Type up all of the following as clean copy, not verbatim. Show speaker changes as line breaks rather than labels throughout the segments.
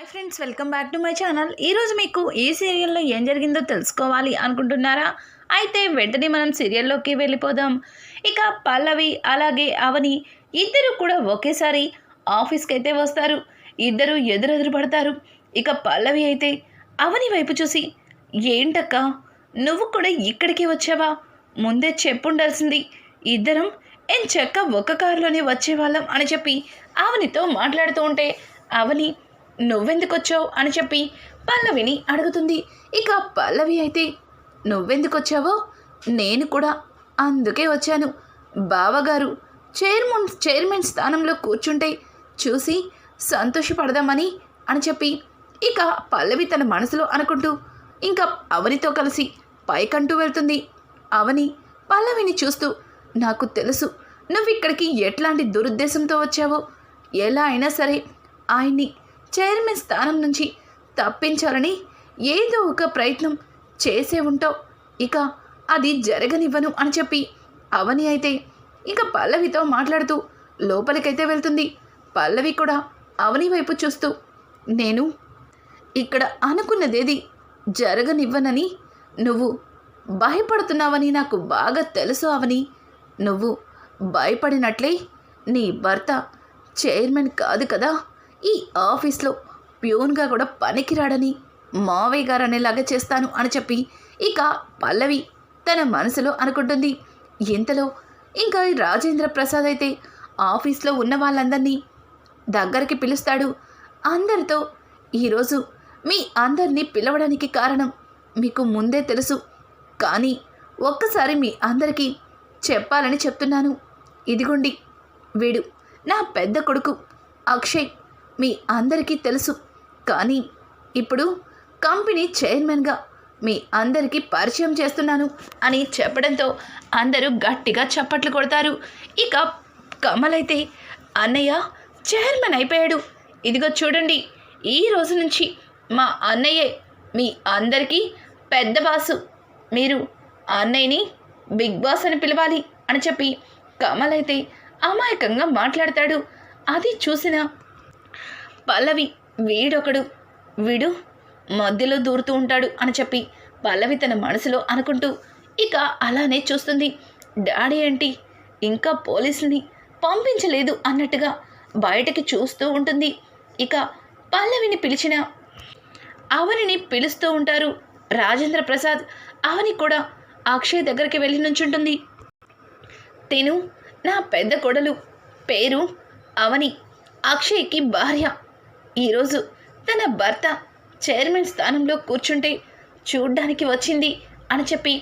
Hi friends, welcome back to my channel. ఈరోజు మీకు ఈ సీరియల్లో ఏం జరిగిందో తెలుసుకోవాలి అనుకుంటున్నారా? అయితే వెంటనే మనం సీరియల్లోకి వెళ్ళిపోదాం. ఇక పల్లవి అలాగే అవని ఇద్దరు కూడా ఒకేసారి ఆఫీస్కి అయితే వస్తారు. ఇద్దరు ఎదురెదురు పడతారు. ఇక పల్లవి అయితే అవని వైపు చూసి, ఏంటక్క నువ్వు కూడా ఇక్కడికి వచ్చావా? ముందే చెప్పుండాల్సింది. ఇద్దరం చెక్క ఒక్క కారులోనే వచ్చేవాళ్ళం అని చెప్పి అవనితో మాట్లాడుతూ ఉంటే, అవని నువ్వెందుకు వచ్చావు అని చెప్పి పల్లవిని అడుగుతుంది. ఇక పల్లవి అయితే, నువ్వెందుకు వచ్చావో నేను కూడా అందుకే వచ్చాను. బావగారు చైర్మన్ స్థానంలో కూర్చుంటే చూసి సంతోషపడదామని అని చెప్పి ఇక పల్లవి తన మనసులో అనుకుంటూ ఇంకా అవనితో కలిసి పైకంటూ వెళ్తుంది. అవని పల్లవిని చూస్తూ, నాకు తెలుసు నువ్వు ఇక్కడికి ఎట్లాంటి దురుద్దేశంతో వచ్చావో. ఎలా అయినా సరే ఆయన్ని చైర్మన్ స్థానం నుంచి తప్పించాలని ఏదో ఒక ప్రయత్నం చేసే ఉంటావు. ఇక అది జరగనివ్వను అని చెప్పి అవని అయితే ఇక పల్లవితో మాట్లాడుతూ లోపలికైతే వెళ్తుంది. పల్లవి కూడా అవని వైపు చూస్తూ, నేను ఇక్కడ అనుకున్నదేది జరగనివ్వనని నువ్వు భయపడుతున్నావని నాకు బాగా తెలుసు అవని. నువ్వు భయపడినట్లే నీ భర్త చైర్మన్ కాదు కదా, ఈ ఆఫీస్లో ప్యూన్గా కూడా పనికిరాడని మావయ్య గారు అనేలాగా చేస్తాను అని చెప్పి ఇక పల్లవి తన మనసులో అనుకుంటుంది. ఇంతలో ఇంకా రాజేంద్ర ప్రసాద్ అయితే ఆఫీస్లో ఉన్న వాళ్ళందరినీ దగ్గరికి పిలుస్తాడు. అందరితో, ఈరోజు మీ అందరినీ పిలవడానికి కారణం మీకు ముందే తెలుసు, కానీ ఒక్కసారి మీ అందరికీ చెప్పాలని చెప్తున్నాను. ఇదిగోండి, వీడు నా పెద్ద కొడుకు అక్షయ్. మీ అందరికీ తెలుసు, కానీ ఇప్పుడు కంపెనీ చైర్మన్గా మీ అందరికీ పరిచయం చేస్తున్నాను అని చెప్పడంతో అందరూ గట్టిగా చప్పట్లు కొడతారు. ఇక కమల్ అయితే, అన్నయ్య చైర్మన్ అయిపోయాడు. ఇదిగో చూడండి, ఈ రోజు నుంచి మా అన్నయ్యే మీ అందరికీ పెద్ద బాసు. మీరు అన్నయ్యని బిగ్ బాస్ అని పిలవాలి అని చెప్పి కమల్ అయితే అమాయకంగా మాట్లాడతాడు. అది చూసిన పల్లవి, వీడు మధ్యలో దూరుతూ ఉంటాడు అని చెప్పి పల్లవి తన మనసులో అనుకుంటూ ఇక అలానే చూస్తుంది. డాడీ ఏంటి ఇంకా పోలీసుల్ని పంపించలేదు అన్నట్టుగా బయటకి చూస్తూ ఉంటుంది. ఇక పల్లవిని పిలిచిన అవనిని పిలుస్తూ ఉంటారు రాజేంద్ర ప్రసాద్. అవని కూడా అక్షయ్ దగ్గరికి వెళ్ళి నుంచుంటుంది. తిను నా పెద్ద కొడలు, పేరు అవని, అక్షయ్కి భార్య. ఈరోజు తన భర్త చైర్మన్ స్థానంలో కూర్చుంటే చూడ్డానికి వచ్చింది అని చెప్పి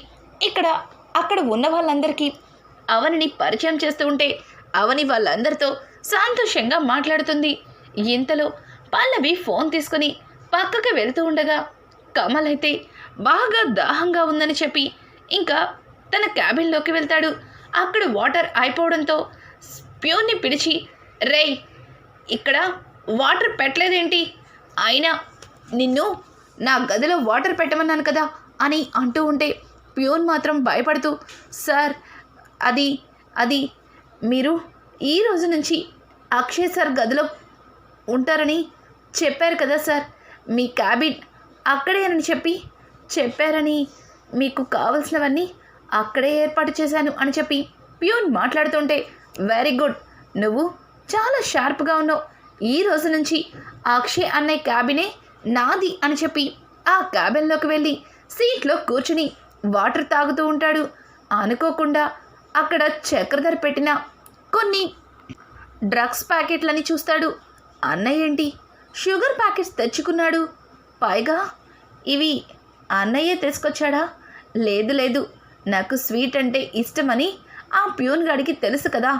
అక్కడ ఉన్న వాళ్ళందరికీ అవనిని పరిచయం చేస్తూ ఉంటే అవని వాళ్ళందరితో సంతోషంగా మాట్లాడుతుంది. ఇంతలో పల్లవి ఫోన్ తీసుకుని పక్కకు వెళ్తూ ఉండగా కమల్ అయితే బాగా దాహంగా ఉందని చెప్పి ఇంకా తన క్యాబిన్లోకి వెళ్తాడు. అక్కడ వాటర్ అయిపోవడంతో ప్యూన్ని పిలిచి, రేయ్ ఇక్కడ వాటర్ పెట్టలేదేంటి? అయినా నిన్ను నా గదిలో వాటర్ పెట్టమన్నాను కదా అని అంటూ ఉంటే ప్యూన్ మాత్రం భయపడుతూ, సార్ అది మీరు ఈ రోజు నుంచి అక్షయ్ సార్ గదిలో ఉంటారని చెప్పారు కదా సార్, మీ క్యాబిన్ అక్కడే అని చెప్పారని మీకు కావలసినవన్నీ అక్కడే ఏర్పాటు చేశాను అని చెప్పి ప్యూన్ మాట్లాడుతుంటే, వెరీ గుడ్, నువ్వు చాలా షార్ప్గా ఉన్నావు. ఈ రోజు నుంచి అక్షయ్ అన్నయ్య క్యాబినే నాది అని చెప్పి ఆ క్యాబిన్లోకి వెళ్ళి సీట్లో కూర్చుని వాటర్ తాగుతూ ఉంటాడు. అనుకోకుండా అక్కడ చక్రధర్ పెట్టిన కొన్ని డ్రగ్స్ ప్యాకెట్లని చూస్తాడు. అన్నయ్య ఏంటి షుగర్ ప్యాకెట్స్ తెచ్చుకున్నాడు? పైగా ఇవి అన్నయ్యే తీసుకొచ్చాడా? లేదు, నాకు స్వీట్ అంటే ఇష్టమని ఆ ప్యూన్ గడికి తెలుసు కదా,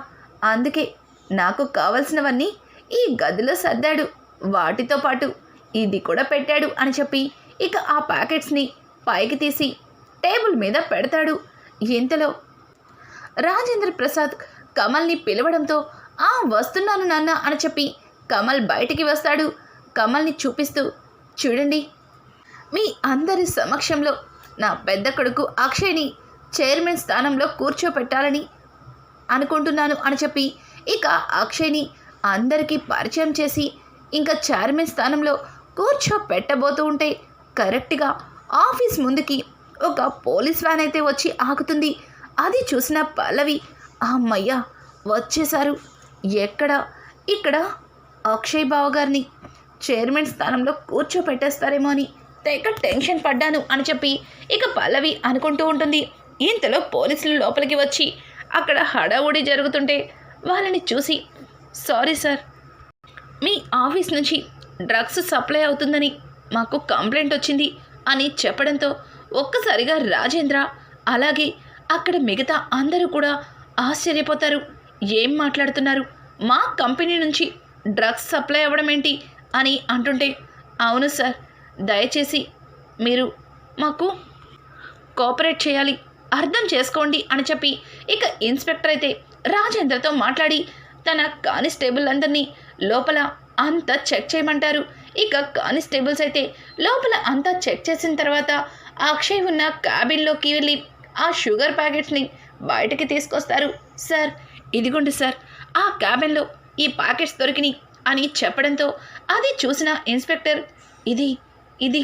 అందుకే నాకు కావలసినవన్నీ ఈ గదిలో సర్దాడు. వాటితో పాటు ఇది కూడా పెట్టాడు అని చెప్పి ఇక ఆ ప్యాకెట్స్ని పైకి తీసి టేబుల్ మీద పెడతాడు. ఇంతలో రాజేంద్ర ప్రసాద్ కమల్ని పిలవడంతో, వస్తున్నాను నాన్న అని చెప్పి కమల్ బయటికి వస్తాడు. కమల్ని చూపిస్తూ, చూడండి, మీ అందరి సమక్షంలో నా పెద్ద కొడుకు అక్షయ్ని చైర్మన్ స్థానంలో కూర్చోపెట్టాలని అనుకుంటున్నాను అని చెప్పి ఇక అక్షయ్ని అందరికీ పరిచయం చేసి ఇంకా చైర్మన్ స్థానంలో కూర్చోపెట్టబోతూ ఉంటే కరెక్ట్గా ఆఫీస్ ముందుకి ఒక పోలీస్ వ్యాన్ అయితే వచ్చి ఆగుతుంది. అది చూసిన పల్లవి, అమ్మయ్య వచ్చేశారు, ఎక్కడ ఇక్కడ అక్షయ్ బావ గారిని చైర్మన్ స్థానంలో కూర్చోపెట్టేస్తారేమో అని తెగ టెన్షన్ పడ్డాను అని చెప్పి ఇక పల్లవి అనుకుంటూ ఉంటుంది. ఇంతలో పోలీసులు లోపలికి వచ్చి అక్కడ హడావుడి జరుగుతుంటే వాళ్ళని చూసి, సారీ సార్, మీ ఆఫీస్ నుంచి డ్రగ్స్ సప్లై అవుతుందని మాకు కంప్లైంట్ వచ్చింది అని చెప్పడంతో ఒక్కసారిగా రాజేంద్ర అలాగే అక్కడ మిగతా అందరూ కూడా ఆశ్చర్యపోతారు. ఏం మాట్లాడుతున్నారు, మా కంపెనీ నుంచి డ్రగ్స్ సప్లై అవ్వడం ఏంటి అని అంటుంటే, అవును సార్, దయచేసి మీరు మాకు కోఆపరేట్ చేయాలి, అర్థం చేసుకోండి అని చెప్పి ఇక ఇన్స్పెక్టర్ అయితే రాజేంద్రతో మాట్లాడి తన కానిస్టేబుల్ అందరినీ లోపల అంతా చెక్ చేయమంటారు. ఇక కానిస్టేబుల్స్ అయితే లోపల అంతా చెక్ చేసిన తర్వాత అక్షయ్ ఉన్న క్యాబిన్లోకి వెళ్ళి ఆ షుగర్ ప్యాకెట్స్ని బయటకి తీసుకొస్తారు. సార్, ఇదిగోండి సార్, ఆ క్యాబిన్లో ఈ ప్యాకెట్స్ దొరికినాయి అని చెప్పడంతో అది చూసిన ఇన్స్పెక్టర్, ఇది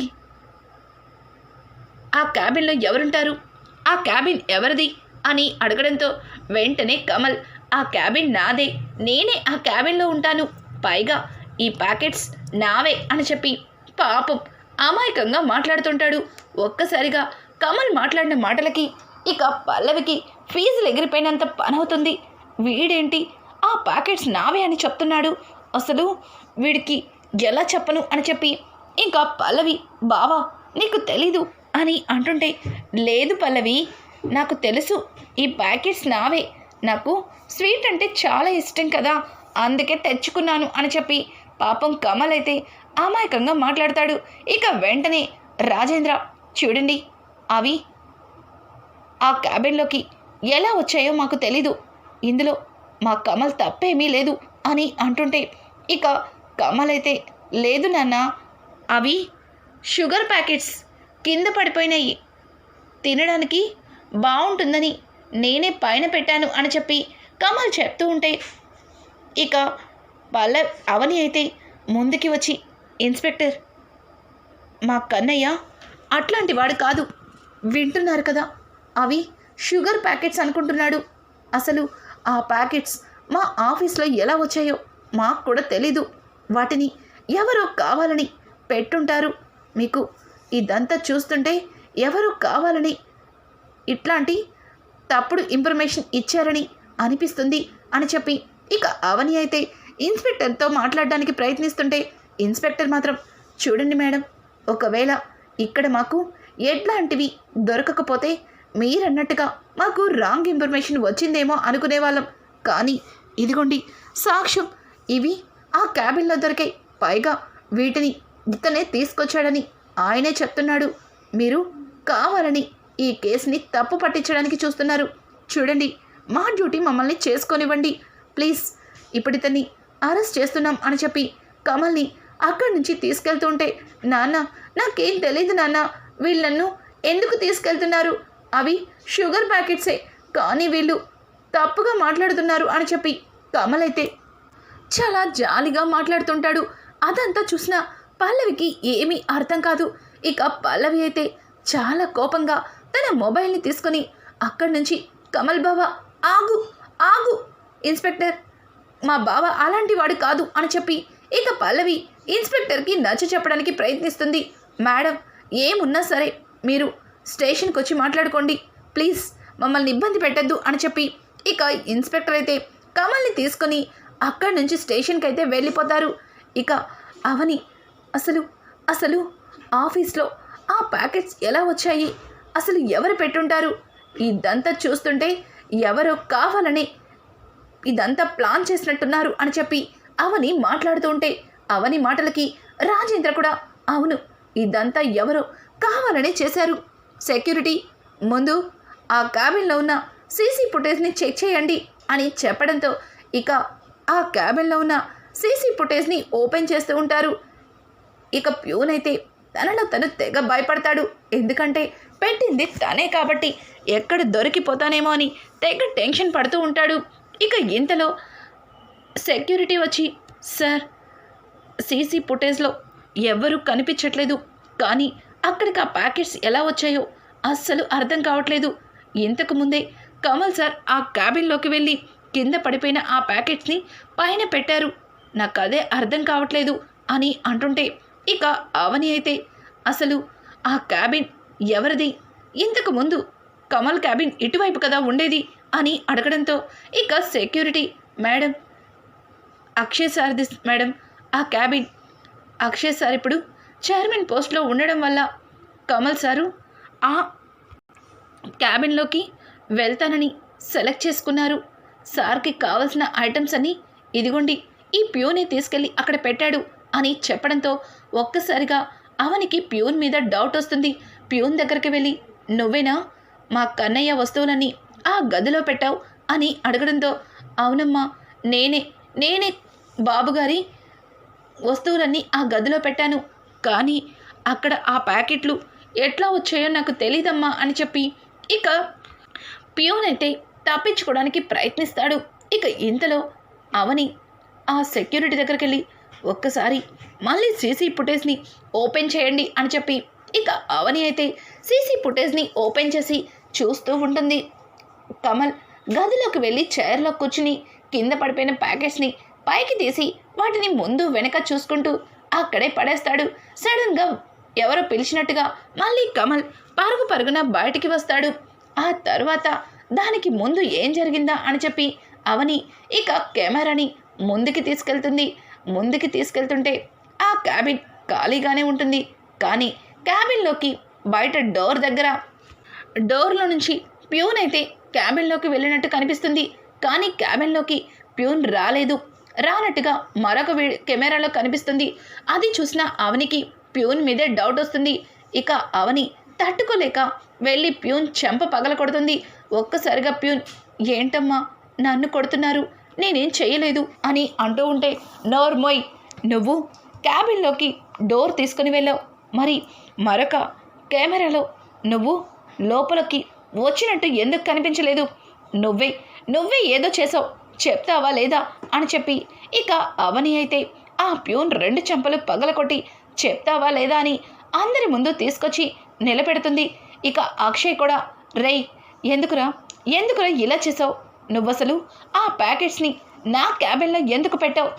ఆ క్యాబిన్లో ఎవరుంటారు, ఆ క్యాబిన్ ఎవరిది అని అడగడంతో వెంటనే కమల్, ఆ క్యాబిన్ నాదే, నేనే ఆ క్యాబిన్లో ఉంటాను, పైగా ఈ ప్యాకెట్స్ నావే అని చెప్పి పాపం అమాయకంగా మాట్లాడుతుంటాడు. ఒక్కసారిగా కమల్ మాట్లాడిన మాటలకి ఇక పల్లవికి ఫీజులు ఎగిరిపోయినంత పనవుతుంది. వీడేంటి ఆ ప్యాకెట్స్ నావే అని చెప్తున్నాడు, అసలు వీడికి ఎలా చెప్పను అని చెప్పి ఇంకా పల్లవి, బావా నీకు తెలీదు అని అంటుంటే, లేదు పల్లవి, నాకు తెలుసు, ఈ ప్యాకెట్స్ నావే, నాకు స్వీట్ అంటే చాలా ఇష్టం కదా, అందుకే తెచ్చుకున్నాను అని చెప్పి పాపం కమల్ అయితే అమాయకంగా మాట్లాడతాడు. ఇక వెంటనే రాజేంద్ర, చూడండి, అవి ఆ క్యాబిన్లోకి ఎలా వచ్చాయో మాకు తెలీదు, ఇందులో మా కమల్ తప్పేమీ లేదు అని అంటుంటే ఇక కమల్ అయితే, లేదు నాన్న, అవి షుగర్ ప్యాకెట్స్ కింద పడిపోయినాయి, తినడానికి బాగుంటుందని నేనే పైన పెట్టాను అని చెప్పి కమల్ చెప్తూ ఉంటే ఇక అవని అయితే ముందుకి వచ్చి, ఇన్స్పెక్టర్, మా కన్నయ్య అట్లాంటి వాడు కాదు, వింటున్నారు కదా, అవి షుగర్ ప్యాకెట్స్ అనుకుంటున్నాడు, అసలు ఆ ప్యాకెట్స్ మా ఆఫీస్లో ఎలా వచ్చాయో మాకు కూడా తెలీదు, వాటిని ఎవరో కావాలని పెట్టుంటారు, మీకు ఇదంతా చూస్తుంటే ఎవరో కావాలని ఇట్లాంటి తప్పుడు ఇన్ఫర్మేషన్ ఇచ్చారని అనిపిస్తుంది అని చెప్పి ఇక అవని అయితే ఇన్స్పెక్టర్తో మాట్లాడడానికి ప్రయత్నిస్తుంటే ఇన్స్పెక్టర్ మాత్రం, చూడండి మేడం, ఒకవేళ ఇక్కడ మాకు ఎట్లాంటివి దొరకకపోతే మీరన్నట్టుగా మాకు రాంగ్ ఇన్ఫర్మేషన్ వచ్చిందేమో అనుకునేవాళ్ళం, కానీ ఇదిగోండి సాక్ష్యం, ఇవి ఆ క్యాబిన్లో దొరికాయి, పైగా వీటిని ఇతనే తీసుకొచ్చాడని ఆయనే చెప్తున్నాడు, మీరు కావాలని ఈ కేసుని తప్పు పట్టించడానికి చూస్తున్నారు, చూడండి, మా డ్యూటీ మమ్మల్ని చేసుకొనివ్వండి ప్లీజ్, ఇప్పుడు ఇతన్ని అరెస్ట్ చేస్తున్నాం అని చెప్పి కమల్ని అక్కడి నుంచి తీసుకెళ్తుంటే, నాన్న నాకేం తెలీదు నాన్న, వీళ్ళు నన్ను ఎందుకు తీసుకెళ్తున్నారు, అవి షుగర్ ప్యాకెట్సే, కానీ వీళ్ళు తప్పుగా మాట్లాడుతున్నారు అని చెప్పి కమల్ అయితే చాలా జాలిగా మాట్లాడుతుంటాడు. అదంతా చూసిన పల్లవికి ఏమీ అర్థం కాదు. ఇక పల్లవి అయితే చాలా కోపంగా తన మొబైల్ని తీసుకొని అక్కడి నుంచి, కమల్ బావ ఆగు ఆగు, ఇన్స్పెక్టర్, మా బావ అలాంటి వాడు కాదు అని చెప్పి ఇక పల్లవి ఇన్స్పెక్టర్కి నచ్చ చెప్పడానికి ప్రయత్నిస్తుంది. మేడం, ఏమున్నా సరే మీరు స్టేషన్కి వచ్చి మాట్లాడుకోండి, ప్లీజ్ మమ్మల్ని ఇబ్బంది పెట్టద్దు అని చెప్పి ఇక ఇన్స్పెక్టర్ అయితే కమల్ని తీసుకొని అక్కడి నుంచి స్టేషన్కి అయితే వెళ్ళిపోతారు. ఇక అవని, అసలు ఆఫీస్లో ఆ ప్యాకెట్స్ ఎలా వచ్చాయి, అసలు ఎవరు పెట్టుంటారు, ఇదంతా చూస్తుంటే ఎవరో కావాలని ఇదంతా ప్లాన్ చేసినట్టున్నారు అని చెప్పి అవని మాట్లాడుతూ ఉంటే అవని మాటలకి రాజేంద్ర కూడా, అవును, ఇదంతా ఎవరో కావాలని చేశారు, సెక్యూరిటీ ముందు ఆ క్యాబిన్లో ఉన్న సీసీ ఫుటేజ్ని చెక్ చేయండి అని చెప్పడంతో ఇక ఆ క్యాబిన్లో ఉన్న సీసీ ఫుటేజ్ని ఓపెన్ చేస్తూ ఉంటారు. ఇక ప్యూన్ అయితే తనలో తను తెగ భయపడతాడు, ఎందుకంటే పెట్టింది తనే కాబట్టి ఎక్కడ దొరికిపోతానేమో అని తెగ టెన్షన్ పడుతూ ఉంటాడు. ఇక ఇంతలో సెక్యూరిటీ వచ్చి, సార్, సీసీ ఫుటేజ్లో ఎవ్వరూ కనిపించట్లేదు. కానీ అక్కడికి ఆ ప్యాకెట్స్ ఎలా వచ్చాయో అస్సలు అర్థం కావట్లేదు. ఇంతకు ముందే కమల్ సార్ ఆ క్యాబిన్లోకి వెళ్ళి కింద పడిపోయిన ఆ ప్యాకెట్స్ని పైన పెట్టారు. నాకు అదే అర్థం కావట్లేదు అని అంటుంటే ఇక అవని అయితే అసలు ఆ క్యాబిన్ ఎవరిది? ఇంతకు ముందు కమల్ క్యాబిన్ ఇటువైపు కదా ఉండేది అని అడగడంతో ఇక సెక్యూరిటీ, మేడం అక్షయ్ సార్ది మేడం ఆ క్యాబిన్. అక్షయ్ సార్ ఇప్పుడు చైర్మన్ పోస్ట్లో ఉండడం వల్ల కమల్ సారు ఆ క్యాబిన్లోకి వెళ్తానని సెలెక్ట్ చేసుకున్నారు. సార్కి కావలసిన ఐటమ్స్ అన్నీ ఇదిగోండి ఈ ప్యూనే తీసుకెళ్ళి అక్కడ పెట్టాడు అని చెప్పడంతో ఒక్కసారిగా అవనికి ప్యూన్ మీద డౌట్ వస్తుంది. ప్యూన్ దగ్గరికి వెళ్ళి నువ్వేనా మా కన్నయ్య వస్తువులన్నీ ఆ గదిలో పెట్టావు అని అడగడంతో అవునమ్మా నేనే బాబుగారి వస్తువులన్నీ ఆ గదిలో పెట్టాను. కానీ అక్కడ ఆ ప్యాకెట్లు ఎట్లా వచ్చాయో నాకు తెలీదమ్మా అని చెప్పి ఇక ప్యూన్ అయితే తప్పించుకోవడానికి ప్రయత్నిస్తాడు. ఇక ఇంతలో అవని ఆ సెక్యూరిటీ దగ్గరికి వెళ్ళి ఒక్కసారి మళ్ళీ సీసీ ఫుటేజ్ని ఓపెన్ చేయండి అని చెప్పి ఇక అవని అయితే సీసీ ఫుటేజ్ని ఓపెన్ చేసి చూస్తూ ఉంటుంది. కమల్ గదిలోకి వెళ్ళి చైర్లో కూర్చుని కింద పడిపోయిన ప్యాకెట్స్ని పైకి తీసి వాటిని ముందు వెనక చూసుకుంటూ అక్కడే పడేస్తాడు. సడన్గా ఎవరో పిలిచినట్టుగా మళ్ళీ కమల్ పరుగున బయటికి వస్తాడు. ఆ తర్వాత దానికి ముందు ఏం జరిగిందా అని చెప్పి అవని ఇక కెమెరాని ముందుకి తీసుకెళ్తుంటే ఆ క్యాబిన్ ఖాళీగానే ఉంటుంది. కానీ క్యాబిన్లోకి బయట డోర్లో నుంచి ప్యూన్ అయితే క్యాబిన్లోకి వెళ్ళినట్టు కనిపిస్తుంది. కానీ క్యాబిన్లోకి ప్యూన్ రానట్టుగా మరొక కెమెరాలో కనిపిస్తుంది. అది చూసిన అవనికి ప్యూన్ మీదే డౌట్ వస్తుంది. ఇక అవని తట్టుకోలేక వెళ్ళి ప్యూన్ చెంప పగలకొడుతుంది. ఒక్కసారిగా ప్యూన్ ఏంటమ్మా నన్ను కొడుతున్నారు, నేనేం చేయలేదు అని అంటూ ఉంటే నోర్మోయ్, నువ్వు క్యాబిన్లోకి డోర్ తీసుకుని వెళ్ళావు, మరి మరొక కెమెరాలో నువ్వు లోపలికి వచ్చినట్టు ఎందుకు కనిపించలేదు? నువ్వే ఏదో చేసావు, చెప్తావా లేదా అని చెప్పి ఇక అవని అయితే ఆ ప్యూన్ 2 చెంపలు పగలకొట్టి చెప్తావా లేదా అని అందరి ముందు తీసుకొచ్చి నిలబెడుతుంది. ఇక అక్షయ్ కూడా రేయ్ ఎందుకురా ఇలా చేసావు? నువ్వసలు ఆ ప్యాకెట్స్ని నా క్యాబిన్లో ఎందుకు పెట్టావు?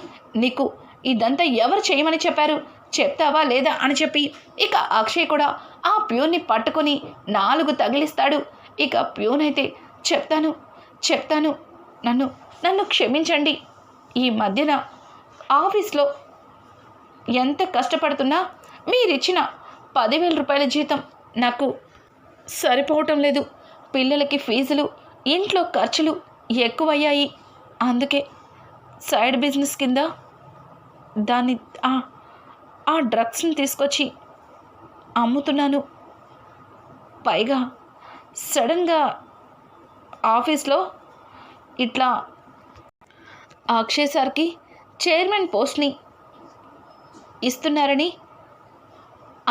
నీకు ఇదంతా ఎవరు చేయమని చెప్పారు, చెప్తావా లేదా అని చెప్పి ఇక అక్షయ్ కూడా ఆ ప్యూన్ని పట్టుకొని 4 తగిలిస్తాడు. ఇక ప్యూన్ అయితే చెప్తాను నన్ను క్షమించండి. ఈ మధ్యన ఆఫీస్లో ఎంత కష్టపడుతున్నా మీరిచ్చిన 10,000 రూపాయల జీతం నాకు సరిపోవటం లేదు. పిల్లలకి ఫీజులు, ఇంట్లో ఖర్చులు ఎక్కువయ్యాయి. అందుకే సైడ్ బిజినెస్ కింద దాన్ని ఆ డ్రగ్స్ని తీసుకొచ్చి అమ్ముతున్నాను. పైగా సడన్గా ఆఫీస్లో ఇట్లా అక్షయ్ సార్కి చైర్మన్ పోస్ట్ని ఇస్తున్నారని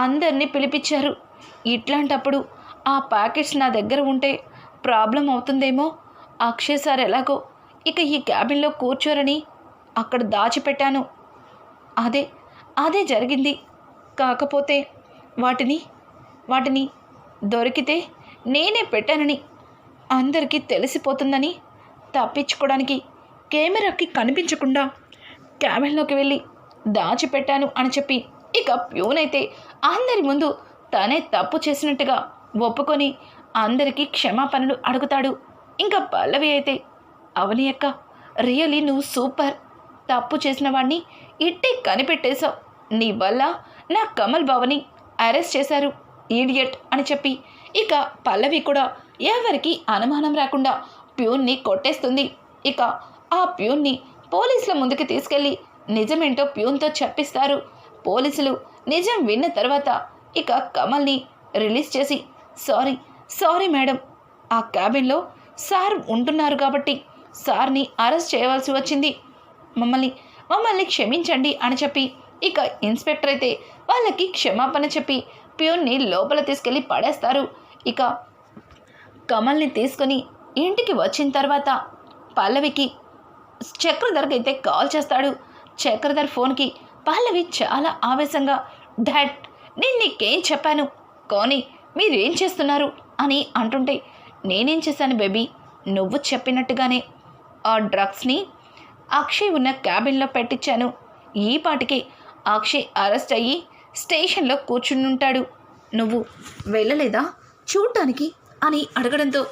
అందరినీ పిలిపించారు. ఇట్లాంటప్పుడు ఆ ప్యాకెట్స్ నా దగ్గర ఉంటే ప్రాబ్లం అవుతుందేమో, అక్షయ్ సార్ ఎలాగో ఇక ఈ క్యాబిన్లో కూర్చోరని అక్కడ దాచిపెట్టాను. అదే జరిగింది. కాకపోతే వాటిని దొరికితే నేనే పెట్టానని అందరికీ తెలిసిపోతుందని తప్పించుకోవడానికి కెమెరాకి కనిపించకుండా క్యాబిన్లోకి వెళ్ళి దాచిపెట్టాను అని చెప్పి ఇక ప్యూన్ అయితే అందరి ముందు తనే తప్పు చేసినట్టుగా ఒప్పుకొని అందరికీ క్షమాపణలు అడుగుతాడు. ఇంకా పల్లవి అయితే అవని అక్క, రియలీ నువ్వు సూపర్, తప్పు చేసిన వాడిని ఇట్టే కనిపెట్టేశావు, నీ వల్ల నా కమల్ బావని అరెస్ట్ చేశారు, ఈడియట్ అని చెప్పి ఇక పల్లవి కూడా ఎవరికి అనుమానం రాకుండా ప్యూన్ని కొట్టేస్తుంది. ఇక ఆ ప్యూన్ని పోలీసుల ముందుకు తీసుకెళ్ళి నిజమేంటో ప్యూన్తో చెప్పిస్తారు. పోలీసులు నిజం విన్న తర్వాత ఇక కమల్ని రిలీజ్ చేసి సారీ మేడం, ఆ క్యాబిన్లో సార్ ఉంటున్నారు కాబట్టి సార్ని అరెస్ట్ చేయవలసి వచ్చింది, మమ్మల్ని క్షమించండి అని చెప్పి ఇక ఇన్స్పెక్టర్ అయితే వాళ్ళకి క్షమాపణ చెప్పి ప్యూన్ని లోపల తీసుకెళ్ళి పడేస్తారు. ఇక కమల్ని తీసుకొని ఇంటికి వచ్చిన తర్వాత పల్లవికి చక్రధర్కి అయితే కాల్ చేస్తాడు. చక్రధర్ ఫోన్కి పల్లవి చాలా ఆవేశంగా డాడ్, నేను నీకేం చెప్పాను, కానీ మీరేం చేస్తున్నారు అని అంటుంటే, నేనేం చేశాను బేబీ, నువ్వు చెప్పినట్టుగానే ఆ డ్రగ్స్ని అక్షయ్ ఉన్న క్యాబిన్లో పెట్టించాను. ఈ పాటికి అక్షయ్ అరెస్ట్ అయ్యి స్టేషన్లో కూర్చునుంటాడు. నువ్వు వెళ్ళలేదా చూడటానికి అని అడగడంతో,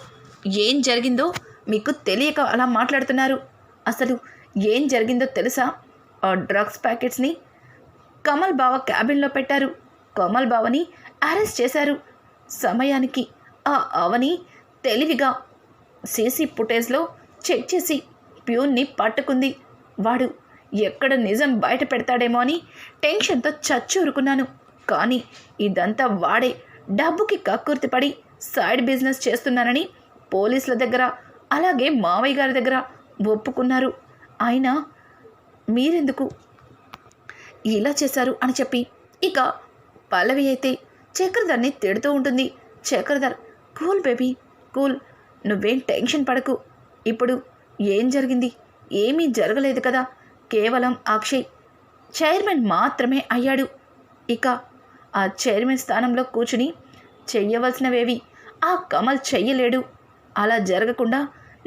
ఏం జరిగిందో మీకు తెలియక అలా మాట్లాడుతున్నారు. అసలు ఏం జరిగిందో తెలుసా? ఆ డ్రగ్స్ ప్యాకెట్స్ని కమల్ బావ క్యాబిన్లో పెట్టారు. కమల్ బావని అరెస్ట్ చేశారు. సమయానికి ఆ అవని తెలివిగా సీసీ ఫుటేజ్లో చెక్ చేసి ప్యూన్ని పట్టుకుంది. వాడు ఎక్కడ నిజం బయట పెడతాడేమో అని టెన్షన్తో చచ్చూరుకున్నాను. కానీ ఇదంతా వాడే డబ్బుకి కక్కుర్తిపడి సైడ్ బిజినెస్ చేస్తున్నానని పోలీసుల దగ్గర అలాగే మావయ్య గారి దగ్గర ఒప్పుకున్నారు. అయినా మీరెందుకు ఇలా చేశారు అని చెప్పి ఇక పల్లవి అయితే చక్రధర్ని తిడుతూ ఉంటుంది. చక్రధర్, కూల్ బేబీ కూల్, నువ్వేం టెన్షన్ పడకు. ఇప్పుడు ఏం జరిగింది? ఏమీ జరగలేదు కదా. కేవలం అక్షయ్ చైర్మన్ మాత్రమే అయ్యాడు. ఇక ఆ చైర్మన్ స్థానంలో కూర్చుని చెయ్యవలసినవేవి ఆ కమల్ చెయ్యలేడు. అలా జరగకుండా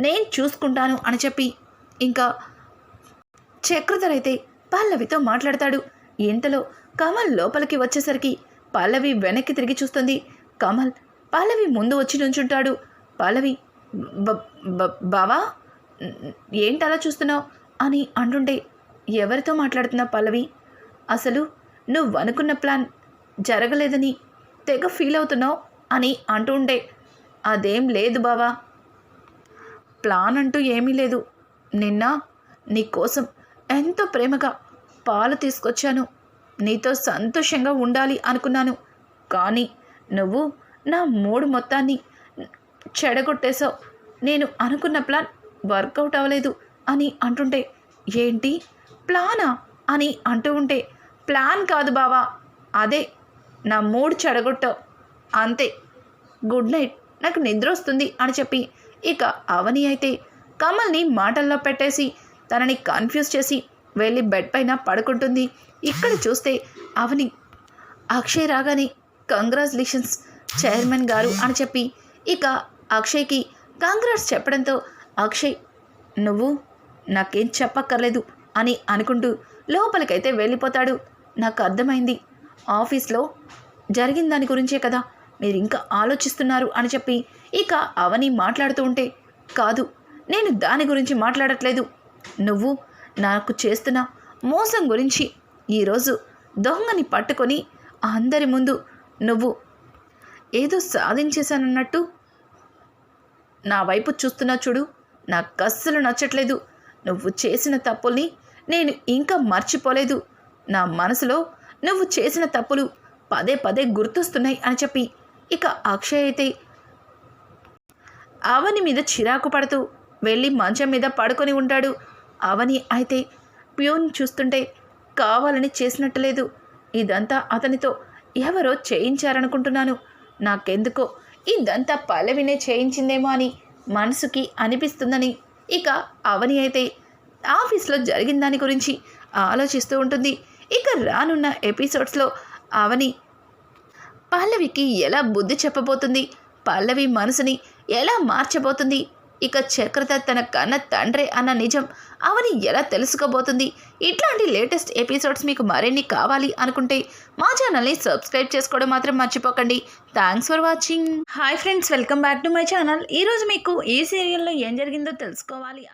నేను చూసుకుంటాను అని చెప్పి ఇంకా చక్రధర్ అయితే పల్లవితో మాట్లాడతాడు. ఇంతలో కమల్ లోపలికి వచ్చేసరికి పల్లవి వెనక్కి తిరిగి చూస్తుంది. కమల్ పల్లవి ముందు వచ్చి నుంచుంటాడు. పల్లవి, బావా ఏంటలా చూస్తున్నావు అని అంటుంటే, ఎవరితో మాట్లాడుతున్నావు పల్లవి? అసలు నువ్వు అనుకున్న ప్లాన్ జరగలేదని తెగ ఫీల్ అవుతున్నావు అని అంటుంటే, అదేం లేదు బావా, ప్లాన్ అంటూ ఏమీ లేదు. నిన్న నీకోసం ఎంతో ప్రేమగా పాలు తీసుకొచ్చాను. నీతో సంతోషంగా ఉండాలి అనుకున్నాను. కానీ నువ్వు నా మూడు మొత్తాన్ని చెడగొట్టేశావు. నేను అనుకున్న ప్లాన్ వర్కౌట్ అవ్వలేదు అని అంటుంటే, ఏంటి ప్లానా అని అంటూ ఉంటే, ప్లాన్ కాదు బావా, అదే నా మూడు చెడగొట్టావు అంతే. గుడ్ నైట్, నాకు నిద్ర వస్తుంది అని చెప్పి ఇక అవని అయితే కమల్ని మాటల్లో పెట్టేసి తనని కన్ఫ్యూజ్ చేసి వెళ్ళి బెడ్ పైన పడుకుంటుంది. ఇక్కడ చూస్తే అవని అక్షయ్ రాగానే కంగ్రాచులేషన్స్ చైర్మన్ గారు అని చెప్పి ఇక అక్షయ్కి కంగ్రాట్స్ చెప్పడంతో, అక్షయ్ నువ్వు నాకేం చెప్పక్కర్లేదు అని అనుకుంటూ లోపలికైతే వెళ్ళిపోతాడు. నాకు అర్థమైంది, ఆఫీస్లో జరిగిన దాని గురించే కదా మీరు ఇంకా ఆలోచిస్తున్నారు అని చెప్పి ఇక అవని మాట్లాడుతూ ఉంటే, కాదు నేను దాని గురించి మాట్లాడట్లేదు, నువ్వు నాకు చేస్తున్న మోసం గురించి. ఈరోజు దొంగని పట్టుకొని అందరి ముందు నువ్వు ఏదో సాధించేశానన్నట్టు నా వైపు చూస్తున్నా చూడు, నాకు అస్సలు నచ్చట్లేదు. నువ్వు చేసిన తప్పుల్ని నేను ఇంకా మర్చిపోలేదు. నా మనసులో నువ్వు చేసిన తప్పులు పదే పదే గుర్తొస్తున్నాయి అని చెప్పి ఇక అక్షయ్ అయితే అవని మీద చిరాకు పడుతూ వెళ్ళి మంచం మీద పడుకొని ఉంటాడు. అవని అయితే ప్యూన్ చూస్తుంటే కావాలని చేసినట్టు లేదు. ఇదంతా అతనితో ఎవరో చేయించారనుకుంటున్నాను. నాకెందుకో ఇదంతా పల్లవినే చేయించిందేమో అని మనసుకి అనిపిస్తుందని ఇక అవని అయితే ఆఫీస్లో జరిగిన దాని గురించి ఆలోచిస్తూ ఉంటుంది. ఇక రానున్న ఎపిసోడ్స్లో అవని పల్లవికి ఎలా బుద్ధి చెప్పబోతుంది, పల్లవి మనసుని ఎలా మార్చబోతుంది, ఇక చక్రధర్ తన కన్న తండ్రే అన్న నిజం అవని ఎలా తెలుసుకోబోతుంది. ఇట్లాంటి లేటెస్ట్ ఎపిసోడ్స్ మీకు మరిన్ని కావాలి అనుకుంటే మా ఛానల్ని సబ్స్క్రైబ్ చేసుకోవడం మాత్రం మర్చిపోకండి. Thanks for watching. Hi friends, welcome back to my channel. ఈరోజు మీకు ఈ సీరియల్లో ఏం జరిగిందో తెలుసుకోవాలి